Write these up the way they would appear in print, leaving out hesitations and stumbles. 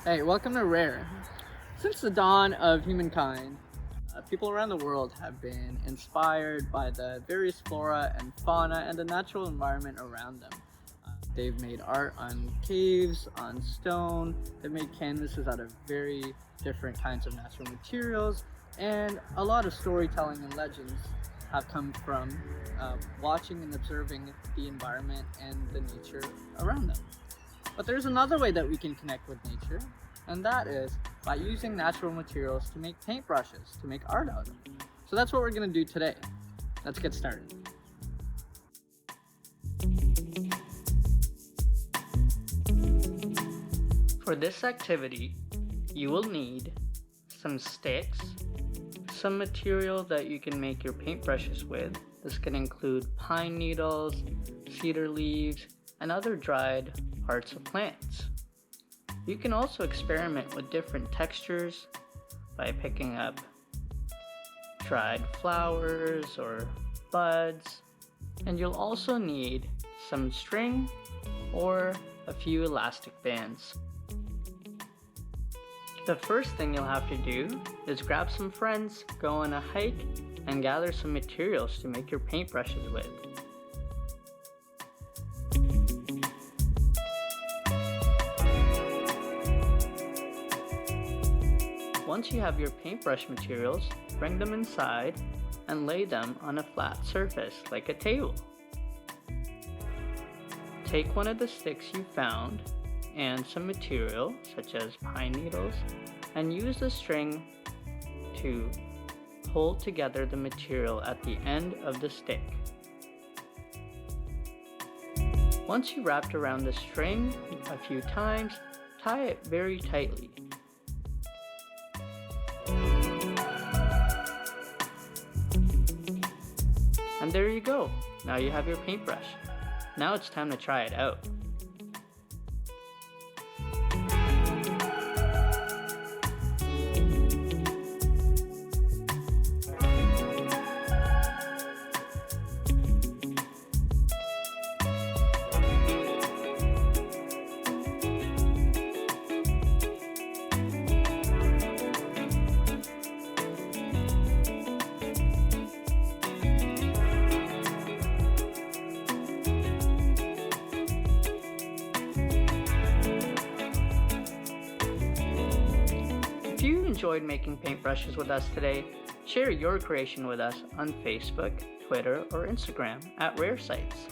Hey, welcome to Rare. Since the dawn of humankind, people around the world have been inspired by the various flora and fauna and the natural environment around them. They've made art on caves, on stone, they've made canvases out of very different kinds of natural materials, and a lot of storytelling and legends have come from watching and observing the environment and the nature around them. But there's another way that we can connect with nature, and that is by using natural materials to make paintbrushes, to make art out of. So that's what we're gonna do today. Let's get started. For this activity, you will need some sticks, some material that you can make your paintbrushes with. This can include pine needles, cedar leaves, and other dried parts of plants. You can also experiment with different textures by picking up dried flowers or buds, and you'll also need some string or a few elastic bands. The first thing you'll have to do is grab some friends, go on a hike, and gather some materials to make your paintbrushes with. Once you have your paintbrush materials, bring them inside and lay them on a flat surface like a table. Take one of the sticks you found and some material such as pine needles and use the string to hold together the material at the end of the stick. Once you wrapped around the string a few times, tie it very tightly. And there you go. Now you have your paintbrush. Now it's time to try it out. If you enjoyed making paintbrushes with us today, share your creation with us on Facebook, Twitter, or Instagram at Rare Sites.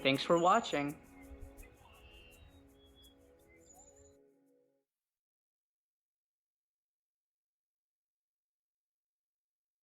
Thanks for watching.